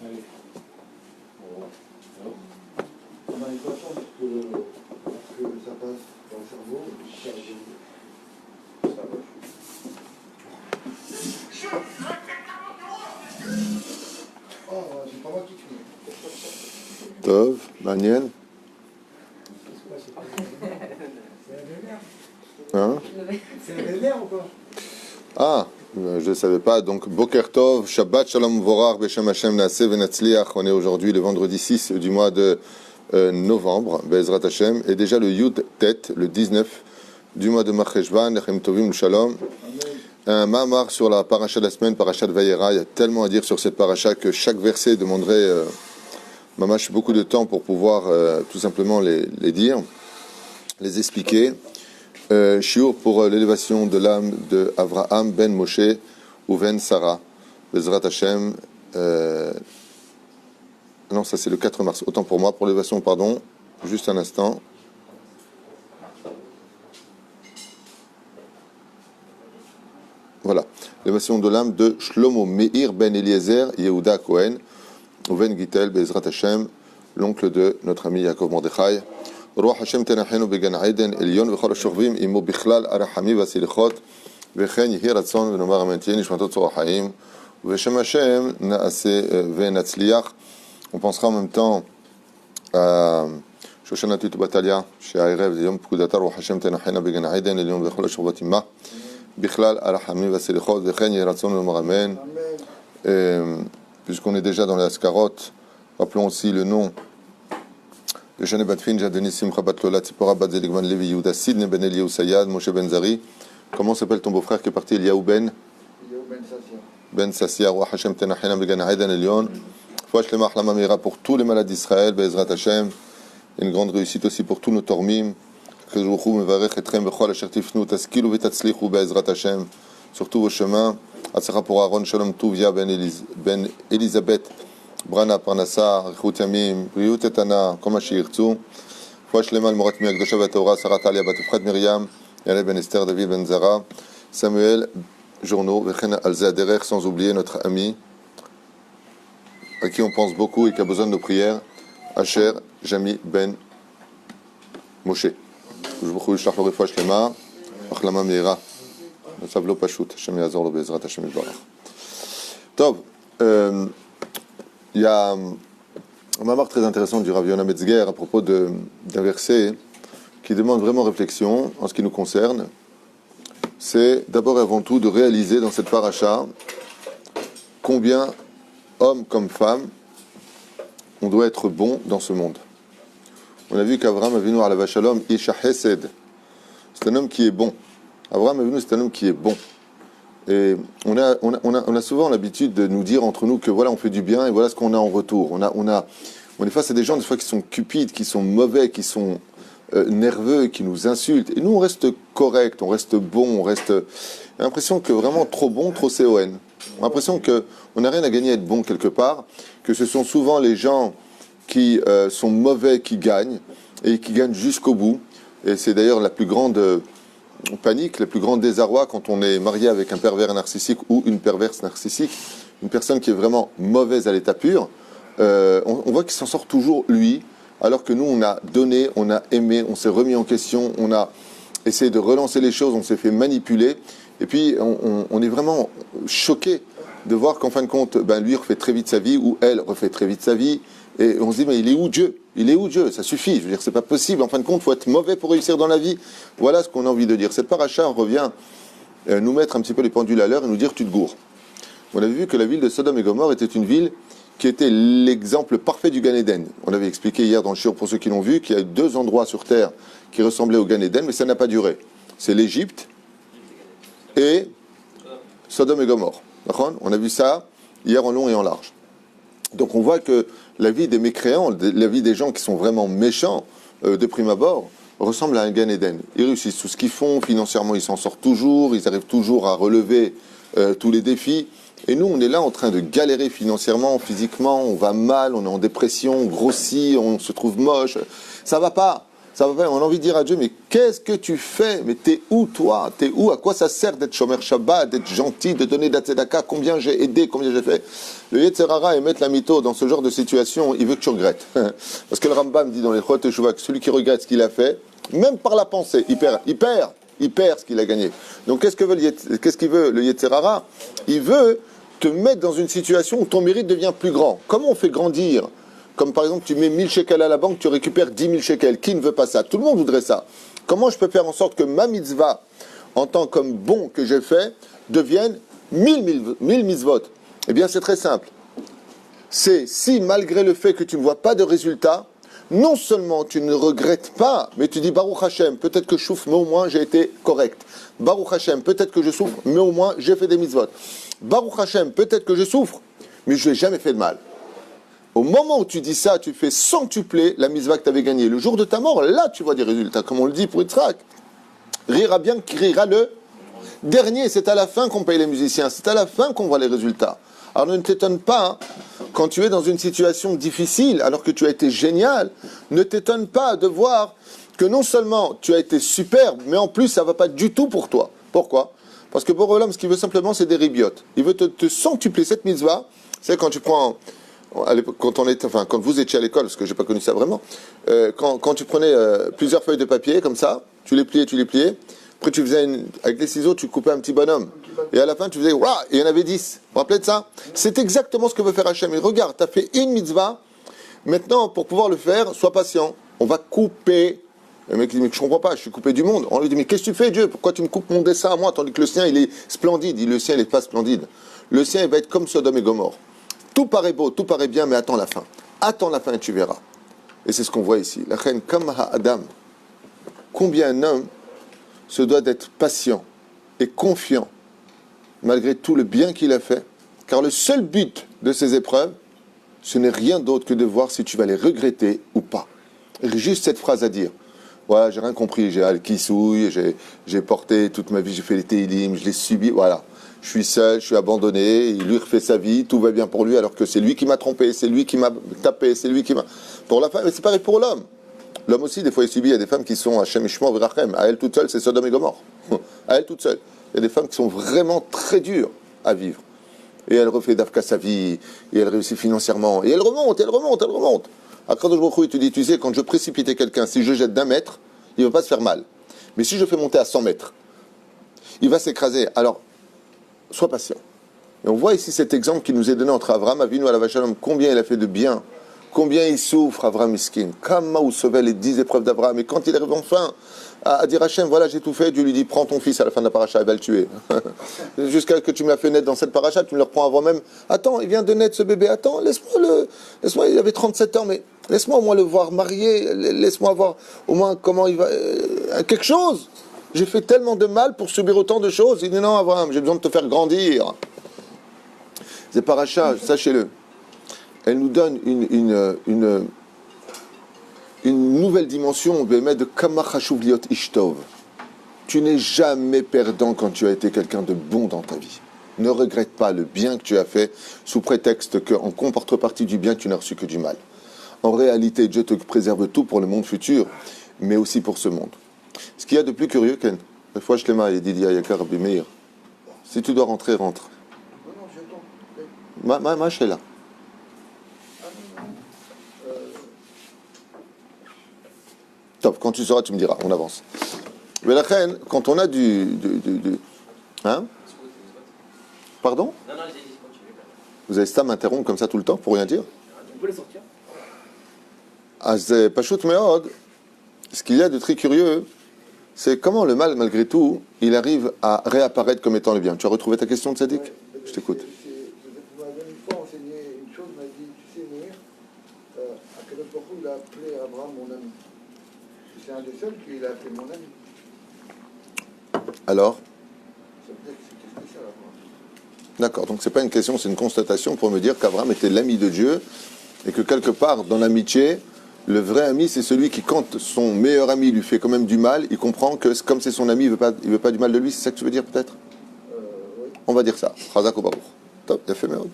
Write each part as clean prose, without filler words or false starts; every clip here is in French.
Allez. On n'arrive pas à changer que ça passe dans le cerveau, ça va. Oh, c'est pas moi qui crie. Tov, Maniel. Hein? C'est un bel-air ou quoi? Ah, je ne savais pas. Donc, Boker Tov, Shabbat Shalom Vorar, Beshem Hashem Naaseh Venatzliach. On est aujourd'hui le vendredi 6 du mois de novembre, Bezrat Hashem. Et déjà le Yud Tet, le 19 du mois de Marcheshvan, Lechem Tovim Shalom. Un mamar sur la paracha de la semaine, paracha de Vayera. Il y a tellement à dire sur cette paracha que chaque verset demanderait mamash beaucoup de temps pour pouvoir tout simplement les dire, les expliquer. Shiur pour l'élévation de l'âme de Avraham ben Moshe ou ben Sarah, Bezrat Hashem. Non, ça c'est le 4 mars. Autant pour moi, pour l'élévation, pardon. Juste un instant. Voilà, l'élévation de l'âme de Shlomo Meir ben Eliezer Yehuda Cohen ou ben Gitel Bezrat Hashem, l'oncle de notre ami Yaakov Mordechai. רוח השם תנחנו בגן עדן עליון וכל השוכבים עמו בכלל הרחמים והסליחות וכן יהי רצון ונאמר אמן תהיה נשמתו צרור החיים ובשם השם נעשה ונצליח. On pensera en même temps à שושנה טיטו בתליה שהערב זה יום פקודתה רוח השם תנחנו בגן עדן עליון וכל השוכבות עמה בכלל הרחמים והסליחות וכן יהי רצון ונאמר אמן. Puisqu'on est déjà dans les Askarot, rappelons aussi le nom de Shane Batfin, Jadenis Simcha Batlola, Tzipora Batzeligman Levi Yehuda, Sidne Ben Eliyahu Sayad, Moshe Ben Zari. Comment s'appelle ton beau-frère qui est parti? Eliyahu Ben Sassia. Ben Sassia, Roi Hashem Tenachena Began Aïdan Elion. Fouach Lemach Lama Meira pour tous les malades d'Israël, Be'ezrat Hashem. Une grande réussite aussi pour tous nos tormim. Chezouchou Mevarech Etrem Bechol Asher Tifnu, Taskilu Vetatzlichu Be'ezrat Hashem. Sur tous vos chemins. Atzara pour Aaron Shalom Touvia Ben Elisabeth. Brana Parnassa, Rechut Yamim, Briut Etana, comme Ashirtsu, Fouach Lemal Morat Miakdosha Batora, Sarah Talia Batufred Myriam, Yale Ben Esther, David Ben Zara, Samuel Journeau, Vechen Alzaderer, sans oublier notre ami, à qui on pense beaucoup et qui a besoin de nos prières, Asher Jami Ben Moshe. Je vous remercie, Shlach Loré Fouach Lema, Achlama Meira, Savlo Pashut, Hashem Yazor Lo Bezrat Hashem Yisbarach. Tov. Il y a un mamar très intéressant du Rav Yonah Metzger à propos d'un verset qui demande vraiment réflexion en ce qui nous concerne. C'est d'abord et avant tout de réaliser dans cette paracha combien, hommes comme femmes, on doit être bon dans ce monde. On a vu qu'Avraham Avinu Alav Shalom, Isha Hesed, c'est un homme qui est bon. Avraham Avinu, c'est un homme qui est bon. Et on a souvent l'habitude de nous dire entre nous que voilà, on fait du bien et voilà ce qu'on a en retour. On est face à des gens des fois qui sont cupides, qui sont mauvais, qui sont nerveux, qui nous insultent. Et nous, on reste correct, on reste bon, on reste... J'ai l'impression que vraiment trop bon, trop CON. On a l'impression qu'on n'a rien à gagner à être bon quelque part, que ce sont souvent les gens qui sont mauvais qui gagnent et qui gagnent jusqu'au bout. Et c'est d'ailleurs la plus grande... panique, le plus grand désarroi quand on est marié avec un pervers narcissique ou une perverse narcissique, une personne qui est vraiment mauvaise à l'état pur, on voit qu'il s'en sort toujours lui, alors que nous on a donné, on a aimé, on s'est remis en question, on a essayé de relancer les choses, on s'est fait manipuler, et puis on est vraiment choqué de voir qu'en fin de compte, lui refait très vite sa vie, ou elle refait très vite sa vie, et on se dit, mais il est où Dieu? Il est où Dieu? Ça suffit, je veux dire, c'est pas possible. En fin de compte, il faut être mauvais pour réussir dans la vie. Voilà ce qu'on a envie de dire. Cette paracha revient nous mettre un petit peu les pendules à l'heure et nous dire, tu te gourres. On avait vu que la ville de Sodome et Gomorrhe était une ville qui était l'exemple parfait du Gan Eden. On avait expliqué hier dans le shiur, pour ceux qui l'ont vu, qu'il y a deux endroits sur terre qui ressemblaient au Gan Eden, mais ça n'a pas duré. C'est l'Égypte et Sodome et Gomorrhe. On a vu ça hier en long et en large. Donc on voit que la vie des mécréants, la vie des gens qui sont vraiment méchants de prime abord, ressemble à un Gan Eden. Ils réussissent tout ce qu'ils font, financièrement ils s'en sortent toujours, ils arrivent toujours à relever tous les défis. Et nous on est là en train de galérer financièrement, physiquement, on va mal, on est en dépression, on grossit, on se trouve moche. Ça va pas, Ça va faire, on a envie de dire à Dieu, mais qu'est-ce que tu fais? Mais t'es où toi? T'es où? À quoi ça sert d'être Shomer Shabbat, d'être gentil, de donner d'Atzedaka? Combien j'ai aidé, combien j'ai fait? Le Yetzer Hara et mettre la mytho dans ce genre de situation, il veut que tu regrettes. Parce que le Rambam dit dans les Chot Teshuvah que celui qui regrette ce qu'il a fait, même par la pensée, il perd ce qu'il a gagné. Donc qu'est-ce qu'il veut le Yetzer Hara? Il veut te mettre dans une situation où ton mérite devient plus grand. Comment on fait grandir? Comme par exemple, tu mets 1000 shekels à la banque, tu récupères 10 000 shekels. Qui ne veut pas ça? Tout le monde voudrait ça. Comment je peux faire en sorte que ma mitzvah, en tant que bon que j'ai fait, devienne 1000 mitzvot? Eh bien, c'est très simple. C'est si, malgré le fait que tu ne vois pas de résultat, non seulement tu ne regrettes pas, mais tu dis Baruch Hashem, peut-être que je souffre, mais au moins j'ai été correct. Baruch Hashem, peut-être que je souffre, mais au moins j'ai fait des mitzvot. Baruch Hashem, peut-être que je souffre, mais je n'ai jamais fait de mal. Au moment où tu dis ça, tu fais centupler la mitzvah que tu avais gagnée. Le jour de ta mort, là, tu vois des résultats, comme on le dit pour Yitzhak. Rira bien qui rira le dernier. C'est à la fin qu'on paye les musiciens. C'est à la fin qu'on voit les résultats. Alors ne t'étonne pas, quand tu es dans une situation difficile, alors que tu as été génial, ne t'étonne pas de voir que non seulement tu as été superbe, mais en plus, ça ne va pas du tout pour toi. Pourquoi? Parce que Boré Olam, ce qu'il veut simplement, c'est des ribiotes. Il veut te centupler cette mitzvah. C'est quand tu prends... quand vous étiez à l'école, parce que je n'ai pas connu ça vraiment, quand tu prenais plusieurs feuilles de papier comme ça, tu les pliais, après tu faisais avec les ciseaux, tu coupais un petit bonhomme, et à la fin tu faisais waouh, et il y en avait 10. Vous vous rappelez de ça? C'est exactement ce que veut faire Hachem. Il regarde, tu as fait une mitzvah, maintenant pour pouvoir le faire, sois patient, on va couper. Le mec dit mais je comprends pas, je suis coupé du monde. On lui dit mais qu'est-ce que tu fais Dieu? Pourquoi tu me coupes mon dessin à moi tandis que le sien il est splendide? Le sien il n'est pas splendide. Le sien il va être comme Sodome et Gomorrhe. Tout paraît beau, tout paraît bien, mais attends la fin. Attends la fin et tu verras. Et c'est ce qu'on voit ici. La reine Kamaha Adam. Combien un homme se doit d'être patient et confiant, malgré tout le bien qu'il a fait, car le seul but de ces épreuves, ce n'est rien d'autre que de voir si tu vas les regretter ou pas. Et juste cette phrase à dire. Ouais, j'ai rien compris, j'ai al-kissouille, j'ai porté toute ma vie, j'ai fait les télim, je l'ai subi, voilà. Je suis seul, je suis abandonné, il lui refait sa vie, tout va bien pour lui, alors que c'est lui qui m'a trompé, c'est lui qui m'a tapé, c'est lui qui m'a... Pour la femme, mais c'est pareil pour l'homme. L'homme aussi, des fois, il subit, il y a des femmes qui sont Hachem Ishmael Virachem, à elle toute seule, c'est Sodome et Gomorre. À elle toute seule. Il y a des femmes qui sont vraiment très dures à vivre. Et elle refait d'Afka sa vie, et elle réussit financièrement, et elle remonte. Akadosh Baruch Hu, il te dit, tu sais, quand je précipitais quelqu'un, si je jette d'1 mètre, il ne va pas se faire mal. Mais si je fais monter à 100 mètres, il va s'écraser. Alors, sois patient. Et on voit ici cet exemple qui nous est donné entre Avraham Avinu à la Vachalom, combien il a fait de bien, combien il souffre, Avraham Miskin, Kama où sauver les 10 épreuves d'Avraham. Et quand il arrive enfin à dire Hachem, voilà, j'ai tout fait, Dieu lui dit, prends ton fils à la fin de la paracha, il va le tuer. Jusqu'à que tu me l'as fait naître dans cette paracha, tu me le reprends avant même. Attends, il vient de naître ce bébé, attends, laisse-moi, il avait 37 ans, mais laisse-moi au moins le voir marié, laisse-moi voir au moins comment il va... quelque chose. J'ai fait tellement de mal pour subir autant de choses. Il dit non, Abraham, j'ai besoin de te faire grandir. Ces parachas, sachez-le, elle nous donne une nouvelle dimension de Kama Chashuv Liot Ishtov. Tu n'es jamais perdant quand tu as été quelqu'un de bon dans ta vie. Ne regrette pas le bien que tu as fait sous prétexte qu'en contrepartie du bien, tu n'as reçu que du mal. En réalité, Dieu te préserve tout pour le monde futur, mais aussi pour ce monde. Ce qu'il y a de plus curieux, Ken, une fois je l'ai mal, il dit Yakar Rabbi Meir, si tu dois rentrer, rentre. Non, Ma chez là. Top, quand tu sauras, tu me diras, on avance. Mais la reine, quand on a hein? Pardon? Non, allez-y, continue. Vous avez ça m'interrompre comme ça tout le temps pour rien dire? Vous pouvez les sortir. Pashut Meod, ce qu'il y a de très curieux, c'est comment le mal, malgré tout, il arrive à réapparaître comme étant le bien. Tu as retrouvé ta question, Tzadik? Je t'écoute. Vous m'avez une fois enseigné une chose, m'a dit, tu sais, Meir, à quel point il a appelé Abraham mon ami. C'est un des seuls qu'il a appelé mon ami. Alors? Ça veut dire que c'était spécial, Abraham. D'accord, donc c'est pas une question, c'est une constatation pour me dire qu'Abraham était l'ami de Dieu et que quelque part, dans l'amitié, le vrai ami, c'est celui qui, quand son meilleur ami lui fait quand même du mal, il comprend que comme c'est son ami, il veut pas du mal de lui. C'est ça que tu veux dire peut-être? Oui. On va dire ça. Chazak ou Baruch. Top, il a fait Meod.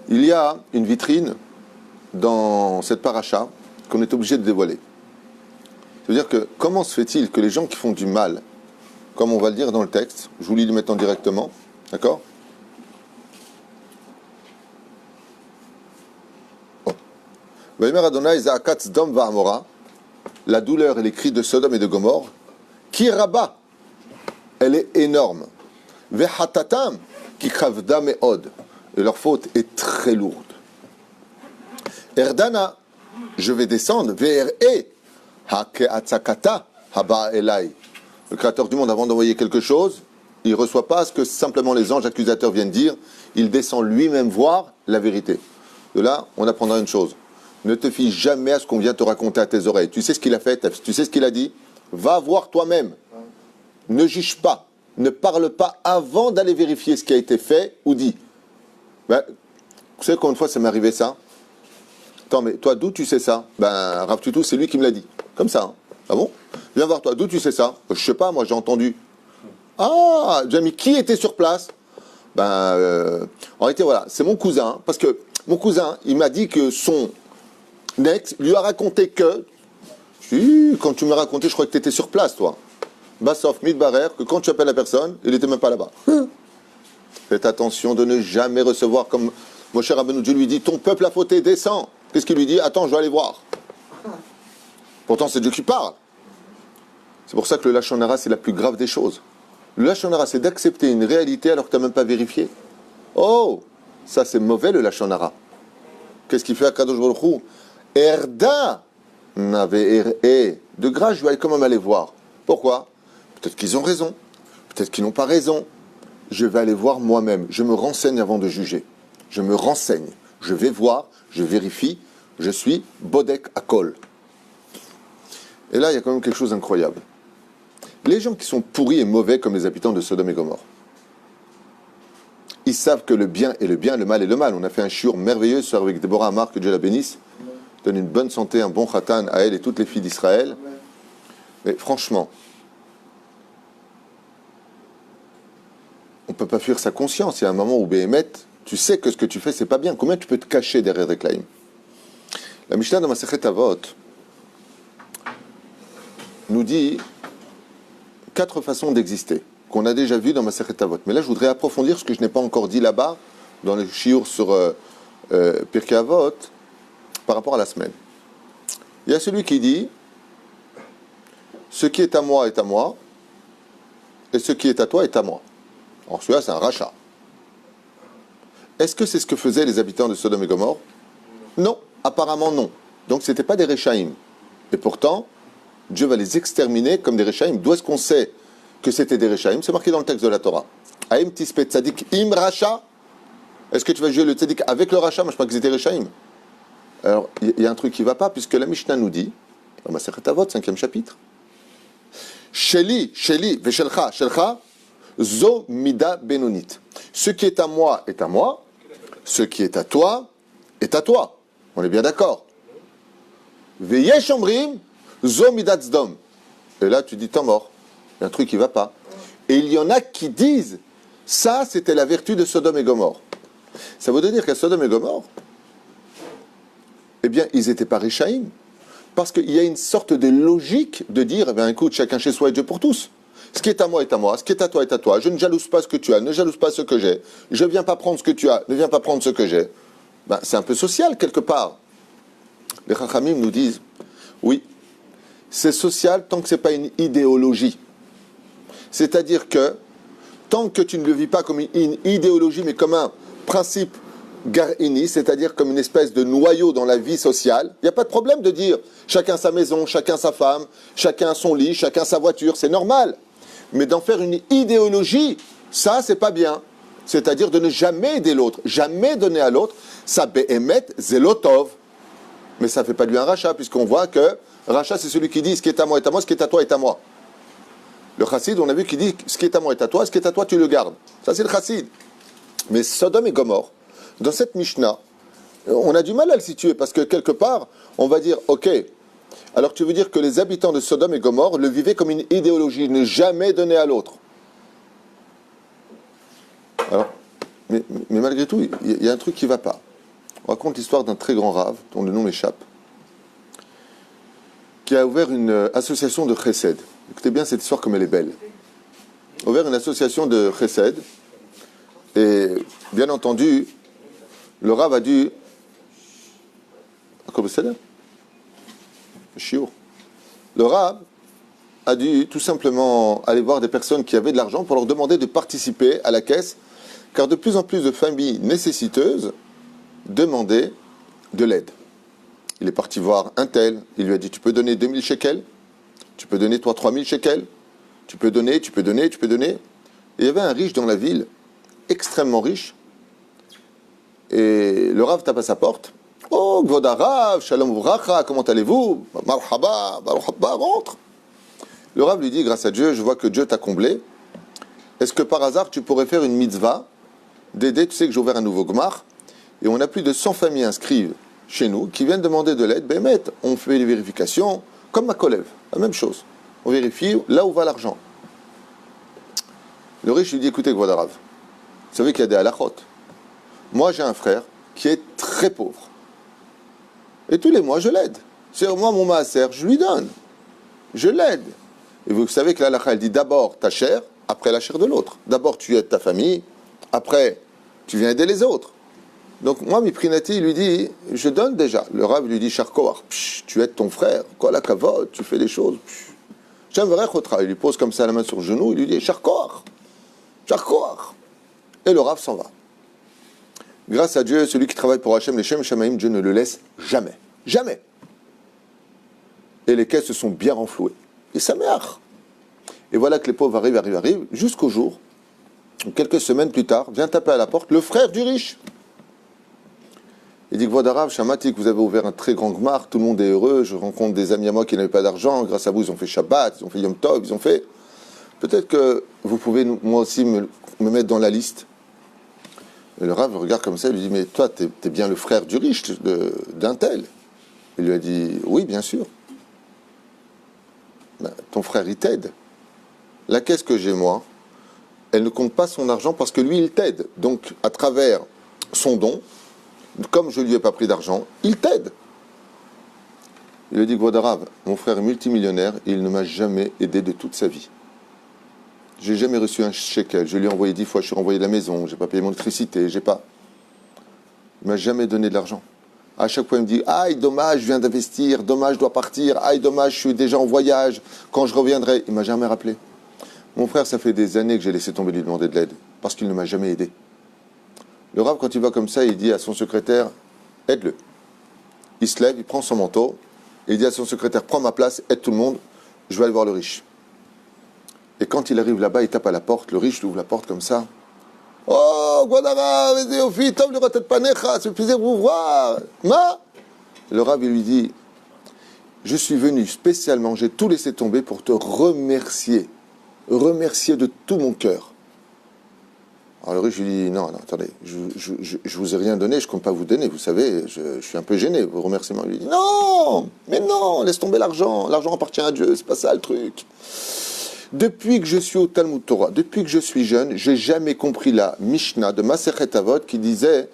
Il y a une vitrine dans cette paracha qu'on est obligé de dévoiler. C'est-à-dire que comment se fait-il que les gens qui font du mal, comme on va le dire dans le texte, je vous lis maintenant directement, d'accord? Vaïmer Adonai Za'akat Sdom Va'amora, la douleur et les cris de Sodome et de Gomorre, qui rabat, elle est énorme. Ve'hatatam, qui kravda me'od, et leur faute est très lourde. Erdana, je vais descendre, ve'er'e, ha'ke'atzakata, haba elai. Le Créateur du monde, avant d'envoyer quelque chose, il ne reçoit pas ce que simplement les anges accusateurs viennent dire, il descend lui-même voir la vérité. De là, on apprendra une chose. Ne te fie jamais à ce qu'on vient te raconter à tes oreilles. Tu sais ce qu'il a fait, tu sais ce qu'il a dit. Va voir toi-même. Ne juge pas. Ne parle pas avant d'aller vérifier ce qui a été fait ou dit. Ben, vous savez combien de fois ça m'est arrivé ça? Attends, mais toi, d'où tu sais ça? Ben, Rav Tutu, c'est lui qui me l'a dit. Comme ça. Hein. Ah bon? Viens voir toi. D'où tu sais ça? Je sais pas, moi, j'ai entendu. Ah, Jamie, qui était sur place? Ben, en réalité, voilà, c'est mon cousin. Parce que mon cousin, il m'a dit que son ex lui a raconté que, quand tu m'as raconté, je crois que tu étais sur place, toi. Bassof, Midbarer, que quand tu appelles la personne, il n'était même pas là-bas. Faites attention de ne jamais recevoir comme Moshe Rabbeinu, Dieu lui dit, ton peuple a fauté, descends. Qu'est-ce qu'il lui dit? Attends, je vais aller voir. Pourtant, c'est Dieu qui parle. C'est pour ça que le Lachon Hara, c'est la plus grave des choses. Le Lachon Hara, c'est d'accepter une réalité alors que tu n'as même pas vérifié. Oh, ça c'est mauvais le Lachon Hara. Qu'est-ce qu'il fait à Kadosh Baruch Hu? Erda n'avait de grâce, je vais quand même aller voir. Pourquoi? Peut-être qu'ils ont raison, peut-être qu'ils n'ont pas raison. Je vais aller voir moi-même. Je me renseigne avant de juger. Je me renseigne. Je vais voir, je vérifie. Je suis Bodek Akol. Et là, il y a quand même quelque chose d'incroyable. Les gens qui sont pourris et mauvais comme les habitants de Sodome et Gomorre, ils savent que le bien est le bien, le mal est le mal. On a fait un shiur merveilleux sur avec Déborah Amar, que Dieu la bénisse. Donne une bonne santé, un bon khatan à elle et toutes les filles d'Israël. Mais franchement, on ne peut pas fuir sa conscience. Il y a un moment où Béhémet, tu sais que ce que tu fais, c'est pas bien. Combien tu peux te cacher derrière des claims? La Mishnah dans Masechet Avot nous dit 4 façons d'exister, qu'on a déjà vu dans Masechet Avot. Mais là, je voudrais approfondir ce que je n'ai pas encore dit là-bas, dans le shiur sur Pirkei Avot, par rapport à la semaine. Il y a celui qui dit ce qui est à moi, et ce qui est à toi est à moi. Alors celui-là, c'est un rachat. Est-ce que c'est ce que faisaient les habitants de Sodome et Gomorre? Non, apparemment non. Donc ce n'étaient pas des Réchaïm. Et pourtant, Dieu va les exterminer comme des Réchaïm. D'où est-ce qu'on sait que c'était des Réchaïm? C'est marqué dans le texte de la Torah. Aïm tispet tzadik im racha. Est-ce que tu vas jouer le tzadik avec le rachat? Moi je crois qu'ils étaient Réchaïm. Alors, il y a un truc qui ne va pas, puisque la Mishnah nous dit, dans Masechet Avot, 5e chapitre, Sheli, Veshelcha, Shelcha, Zo Mida Benonit. Ce qui est à moi, ce qui est à toi, est à toi. On est bien d'accord. Veyesh Omrim, Zo Mida Tzedom. Et là, tu dis, t'es mort. Il y a un truc qui ne va pas. Et il y en a qui disent, ça, c'était la vertu de Sodome et Gomorre. Ça veut dire qu'à Sodome et Gomorre, eh bien, ils n'étaient pas Réchaïm. Parce qu'il y a une sorte de logique de dire, eh bien, écoute, chacun chez soi et Dieu pour tous. Ce qui est à moi est à moi, ce qui est à toi est à toi. Je ne jalouse pas ce que tu as, ne jalouse pas ce que j'ai. Je ne viens pas prendre ce que tu as, ne viens pas prendre ce que j'ai. Ben, c'est un peu social, quelque part. Les Chachamim nous disent, oui, c'est social tant que ce n'est pas une idéologie. C'est-à-dire que, tant que tu ne le vis pas comme une idéologie, mais comme un principe Garini, c'est-à-dire comme une espèce de noyau dans la vie sociale, il n'y a pas de problème de dire chacun sa maison, chacun sa femme, chacun son lit, chacun sa voiture, c'est normal. Mais d'en faire une idéologie, ça c'est pas bien. C'est-à-dire de ne jamais aider l'autre, jamais donner à l'autre, ça béhémet zelotov. Mais ça ne fait pas de lui un rachat, puisqu'on voit que rachat c'est celui qui dit ce qui est à moi est à moi, ce qui est à toi est à moi. Le chassid, on a vu qu'il dit ce qui est à moi est à toi, ce qui est à toi tu le gardes. Ça c'est le chassid. Mais Sodome et Gomorre, dans cette Mishnah, on a du mal à le situer parce que quelque part, on va dire, ok, alors tu veux dire que les habitants de Sodome et Gomorre le vivaient comme une idéologie, ne jamais donner à l'autre. Alors, mais malgré tout, il y a un truc qui ne va pas. On raconte l'histoire d'un très grand rave, dont le nom m'échappe, qui a ouvert une association de chesed. Écoutez bien cette histoire comme elle est belle. Ouvert une association de chesed. Et bien entendu, le Rav a dû... Le Rav a dû tout simplement aller voir des personnes qui avaient de l'argent pour leur demander de participer à la caisse, car de plus en plus de familles nécessiteuses demandaient de l'aide. Il est parti voir un tel, il lui a dit « Tu peux donner 2000 shekels, tu peux donner toi 3000 shekels, tu peux donner, tu peux donner, tu peux donner. » Et il y avait un riche dans la ville, extrêmement riche, et le Rav tape à sa porte. « Oh, Gvod Harav, Shalom Uvracha, comment allez-vous? Marhaba, marhaba, rentre. » Le Rav lui dit « Grâce à Dieu, je vois que Dieu t'a comblé. Est-ce que par hasard, tu pourrais faire une mitzvah d'aider? Tu sais que j'ai ouvert un nouveau gmar, et on a plus de 100 familles inscrites chez nous qui viennent demander de l'aide. Bémet, on fait les vérifications, comme ma collègue, la même chose. On vérifie là où va l'argent. » Le riche lui dit « Écoutez, Gvod Harav, vous savez qu'il y a des halachot. Moi, j'ai un frère qui est très pauvre. Et tous les mois, je l'aide. C'est moi, mon maaser, je lui donne. Je l'aide. Et vous savez que la halakha, elle dit d'abord ta chair, après la chair de l'autre. D'abord, tu aides ta famille, après, tu viens aider les autres. Donc, moi, Miprinati, il lui dit, je donne déjà. Le Rav lui dit, Charkoar, tu aides ton frère, quoi la kavod, tu fais les choses. J'aimerais Khotra. Il lui pose comme ça la main sur le genou, il lui dit, Charkoar, Charkoar. Et le Rav s'en va. Grâce à Dieu, celui qui travaille pour Hachem, les Shem Shamaim, Dieu ne le laisse jamais. Jamais. Et les caisses se sont bien renflouées. Et ça m'éarre. Et voilà que les pauvres arrivent, jusqu'au jour, où quelques semaines plus tard, vient taper à la porte le frère du riche. Il dit, Gvod Harav, Shamatik, vous avez ouvert un très grand gmar, tout le monde est heureux, je rencontre des amis à moi qui n'avaient pas d'argent, grâce à vous, ils ont fait Shabbat, ils ont fait Yom Tov, ils ont fait... Peut-être que vous pouvez, moi aussi, me mettre dans la liste. Et le Rav regarde comme ça, il lui dit, mais toi, t'es bien le frère du riche, d'un tel. Il lui a dit, oui, bien sûr. Ben, ton frère, il t'aide. La caisse que j'ai, moi, elle ne compte pas son argent parce que lui, il t'aide. Donc, à travers son don, comme je ne lui ai pas pris d'argent, il t'aide. Il lui a dit, Gvod Harav, mon frère est multimillionnaire, il ne m'a jamais aidé de toute sa vie. J'ai jamais reçu un shekel. Je lui ai envoyé 10 fois, je suis renvoyé de la maison, j'ai pas payé mon électricité, j'ai pas. Il m'a jamais donné de l'argent. À chaque fois, il me dit, aïe, dommage, je viens d'investir, dommage, je dois partir, aïe, dommage, je suis déjà en voyage, quand je reviendrai. Il m'a jamais rappelé. Mon frère, ça fait des années que j'ai laissé tomber lui demander de l'aide, parce qu'il ne m'a jamais aidé. Le Rav, quand il va comme ça, il dit à son secrétaire, aide-le. Il se lève, il prend son manteau, et il dit à son secrétaire, prends ma place, aide tout le monde, je vais aller voir le riche. Et quand il arrive là-bas, il tape à la porte, le riche lui ouvre la porte comme ça. Oh, Gvod Harav, Tov Lirot Panecha, ça me plaisir de vous voir. Ma? Le Rav, il lui dit, je suis venu spécialement, j'ai tout laissé tomber pour te remercier de tout mon cœur. Alors le riche lui dit, non, attendez, je vous ai rien donné, je ne compte pas vous donner, vous savez, je suis un peu gêné, vos remerciements. Il lui dit, non, mais non, laisse tomber l'argent appartient à Dieu, c'est pas ça le truc. Depuis que je suis au Talmud Torah, depuis que je suis jeune, j'ai jamais compris la Mishnah de Masechet Avot qui disait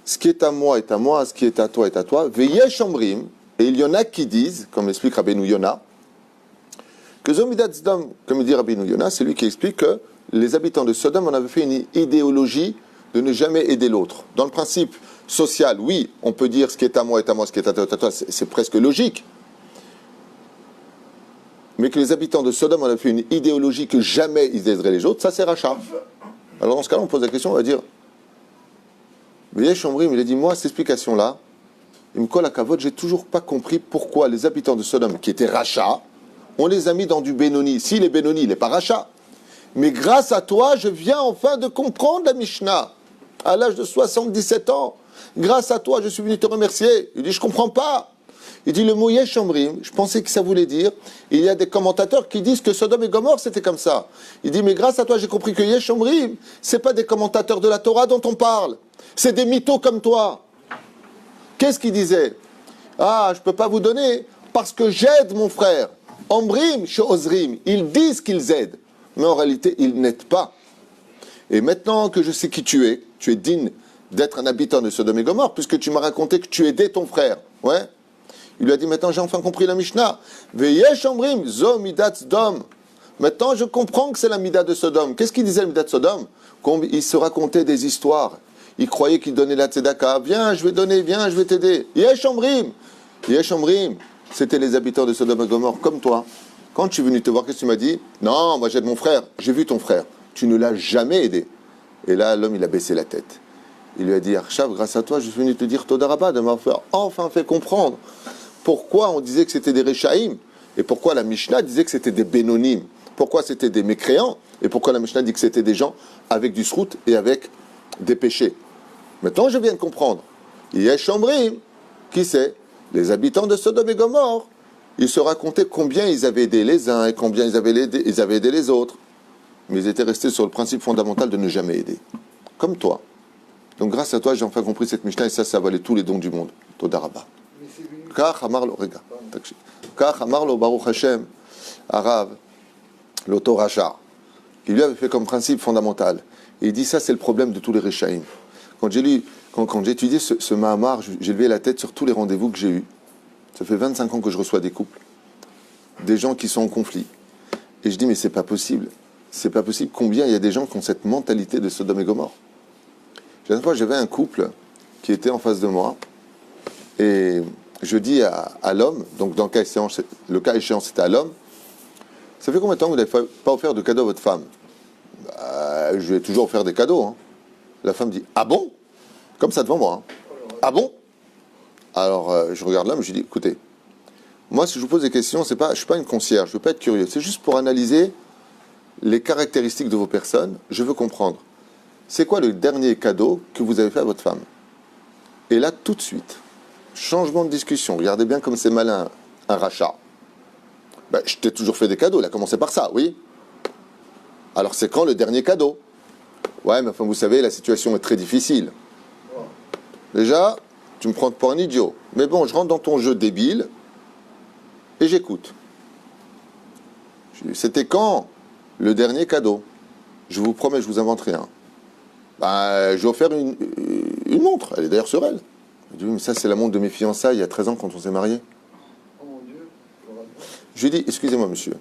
ce qui est à moi, ce qui est à toi, est à toi. Veyesh Omrim, et il y en a qui disent, comme explique Rabbeinu Yonah, que Zomidat Zdom, comme il dit Rabbeinu Yonah, c'est lui qui explique que les habitants de Sodome en avaient fait une idéologie de ne jamais aider l'autre. Dans le principe social, oui, on peut dire ce qui est à moi, ce qui est à toi, c'est presque logique. Mais que les habitants de Sodome en avaient fait une idéologie que jamais ils aideraient les autres, ça c'est rachat. Alors dans ce cas-là, on pose la question, on va dire, Veyesh Omrim, il a dit, moi, cette explication-là, il me colle à Kavod, j'ai toujours pas compris pourquoi les habitants de Sodome, qui étaient rachats, on les a mis dans du Benoni. Si les Benoni, il n'est pas rachat. Mais grâce à toi, je viens enfin de comprendre la Mishnah. À l'âge de 77 ans, grâce à toi, je suis venu te remercier. Il dit, je comprends pas. Il dit, le mot Yesh Omrim, je pensais que ça voulait dire, il y a des commentateurs qui disent que Sodome et Gomorrhe, c'était comme ça. Il dit, mais grâce à toi, j'ai compris que Yesh Omrim, c'est pas des commentateurs de la Torah dont on parle. C'est des mythos comme toi. Qu'est-ce qu'il disait? Ah, je peux pas vous donner, parce que j'aide mon frère. Omrim, Sheozrim, ils disent qu'ils aident. Mais en réalité, ils n'aident pas. Et maintenant que je sais qui tu es digne d'être un habitant de Sodome et Gomorrhe, puisque tu m'as raconté que tu aidais ton frère. Ouais. Il lui a dit, maintenant j'ai enfin compris la Mishnah. Veyesh omrim, zo midat Sodom. Maintenant je comprends que c'est la mida de Sodome. Qu'est-ce qu'il disait la mida de Sodome? Il se racontait des histoires. Il croyait qu'il donnait la tzedaka. Viens, je vais donner, viens, je vais t'aider. Yesh omrim. Yesh omrim. C'était les habitants de Sodome et Gomorrhe, comme toi. Quand je suis venu te voir, qu'est-ce que tu m'as dit? Non, moi j'aide mon frère. J'ai vu ton frère. Tu ne l'as jamais aidé. Et là, l'homme, il a baissé la tête. Il lui a dit, Arshav, grâce à toi, je suis venu te dire Toda Rabba, de m'avoir enfin fait comprendre pourquoi on disait que c'était des Rechaïm et pourquoi la Mishnah disait que c'était des Bénonim. Pourquoi c'était des mécréants et pourquoi la Mishnah dit que c'était des gens avec du srout et avec des péchés. Maintenant, je viens de comprendre. Yesh omrim, qui c'est? Les habitants de Sodome et Gomorrhe. Ils se racontaient combien ils avaient aidé les uns et combien ils avaient aidé les autres. Mais ils étaient restés sur le principe fondamental de ne jamais aider. Comme toi. Donc grâce à toi, j'ai enfin compris cette Mishnah et ça valait tous les dons du monde. Toda Rabba. Kach amar lo, rega. Kach amar lo Baruch Hashem, Arav, l'auto Racha, qui lui avait fait comme principe fondamental. Et il dit ça, c'est le problème de tous les Rechaïm. Quand j'ai étudié ce Mahamar, j'ai levé la tête sur tous les rendez-vous que j'ai eus. Ça fait 25 ans que je reçois des couples, des gens qui sont en conflit. Et je dis, mais c'est pas possible. C'est pas possible. Combien il y a des gens qui ont cette mentalité de Sodome et Gomorrhe. La dernière fois, j'avais un couple qui était en face de moi. Et je dis à l'homme, donc dans le cas échéant, c'était à l'homme, ça fait combien de temps que vous n'avez pas offert de cadeau à votre femme? Je lui ai toujours offert des cadeaux. Hein. La femme dit, ah bon? Comme ça devant moi. Hein. Ah bon? Alors, je regarde l'homme, je lui dis, écoutez, moi, si je vous pose des questions, je ne suis pas une concierge, je ne veux pas être curieux. C'est juste pour analyser les caractéristiques de vos personnes. Je veux comprendre. C'est quoi le dernier cadeau que vous avez fait à votre femme? Et là, tout de suite, changement de discussion. Regardez bien comme c'est malin, un rachat. Ben, je t'ai toujours fait des cadeaux. Il a commencé par ça, oui. Alors, c'est quand le dernier cadeau? Ouais, mais enfin, vous savez, la situation est très difficile. Déjà, tu me prends pour un idiot. Mais bon, je rentre dans ton jeu débile et j'écoute. C'était quand le dernier cadeau? Je vous promets, je vous invente rien. Ben, j'ai offert une montre. Elle est d'ailleurs sur elle. Je dis, oui, mais ça, c'est la montre de mes fiançailles il y a 13 ans quand on s'est mariés. Oh mon Dieu. Je lui ai dit, excusez-moi, monsieur.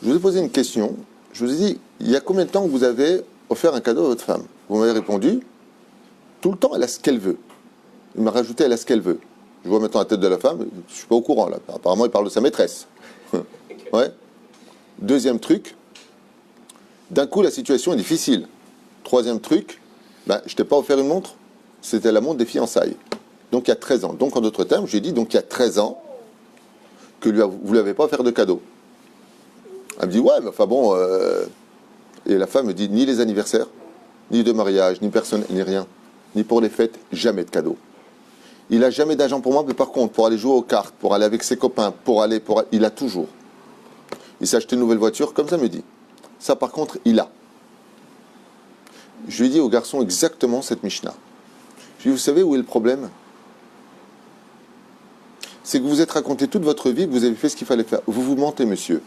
Je vous ai posé une question. Je vous ai dit, il y a combien de temps que vous avez offert un cadeau à votre femme? Vous m'avez répondu, tout le temps, elle a ce qu'elle veut. Il m'a rajouté, elle a ce qu'elle veut. Je vois maintenant la tête de la femme, je ne suis pas au courant, là. Apparemment, il parle de sa maîtresse. Ouais. Deuxième truc, d'un coup, la situation est difficile. Troisième truc, ben, je ne t'ai pas offert une montre, c'était la montre des fiançailles. Donc, il y a 13 ans. Donc, en d'autres termes, j'ai dit, donc, il y a 13 ans que vous ne lui avez pas offert de cadeau. Elle me dit, ouais, mais enfin bon... Et la femme me dit, ni les anniversaires, ni de mariage, ni personne, ni rien. Ni pour les fêtes, jamais de cadeau. Il n'a jamais d'argent pour moi, mais par contre, pour aller jouer aux cartes, pour aller avec ses copains, il a toujours. Il s'est acheté une nouvelle voiture, comme ça me dit. Ça, par contre, il a. Je lui ai dit au garçon exactement cette Mishnah. Je lui ai dit, vous savez où est le problème? C'est que vous vous êtes raconté toute votre vie que vous avez fait ce qu'il fallait faire. Vous vous mentez, monsieur.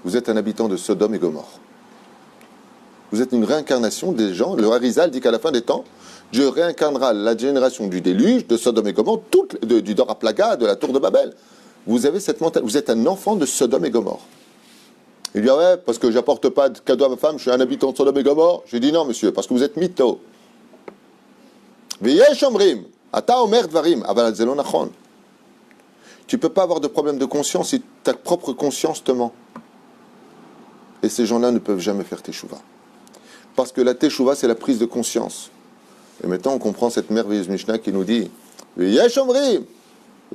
Vous êtes un habitant de Sodome et Gomorrhe. Vous êtes une réincarnation des gens. Le Harizal dit qu'à la fin des temps, Dieu réincarnera la génération du déluge, de Sodome et Gomorrhe, du Dora Plaga, de la tour de Babel. Vous avez cette mentalité. Vous êtes un enfant de Sodome et Gomorrhe. Il dit, ah ouais, parce que j'apporte pas de cadeau à ma femme, je suis un habitant de Sodome et Gomorrhe. J'ai dit, non, monsieur, parce que vous êtes mytho. Veyesh omrim, ata omer dvarim, aval ze lo nachon. Tu ne peux pas avoir de problème de conscience si ta propre conscience te ment. Et ces gens-là ne peuvent jamais faire teshuva. Parce que la teshuva, c'est la prise de conscience. Et maintenant, on comprend cette merveilleuse Mishnah qui nous dit Veyesh omrim,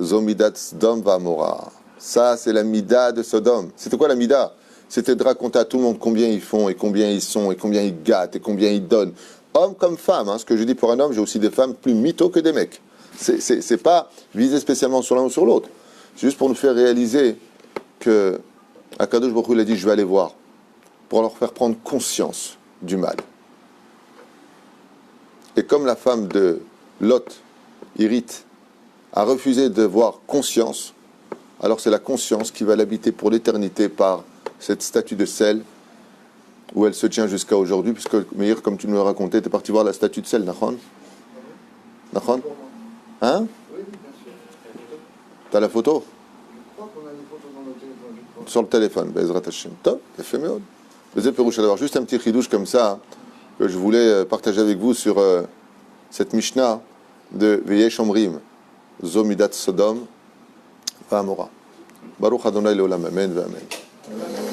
zo midat Sodom va'amora. Ça, c'est la mida de Sodome. C'était quoi la mida? C'était de raconter à tout le monde combien ils font, et combien ils sont, et combien ils gâtent, et combien ils donnent. Hommes comme femmes. Hein. Ce que je dis pour un homme, j'ai aussi des femmes plus mythos que des mecs. C'est pas visé spécialement sur l'un ou sur l'autre. C'est juste pour nous faire réaliser que Akadosh Baruch Hu a dit, je vais aller voir, pour leur faire prendre conscience du mal. Et comme la femme de Lot, Irite, a refusé de voir conscience, alors c'est la conscience qui va l'habiter pour l'éternité par cette statue de sel où elle se tient jusqu'à aujourd'hui, puisque Meir, comme tu nous l'as raconté, tu es parti voir la statue de sel, Nachon? Nachon? Hein? Oui, bien sûr. T'as la photo? Je crois qu'on a les photos dans nos téléphones, je crois. Sur le téléphone, Bezrat Hashem. Top, fait mieux. Bezé Perouche, alors juste un petit chidouche comme ça, que je voulais partager avec vous sur cette Mishnah de Veyesh Omrim, Zomidat Sodom, Va'amora. Baruch Adonai Leolam, Amen, Amen.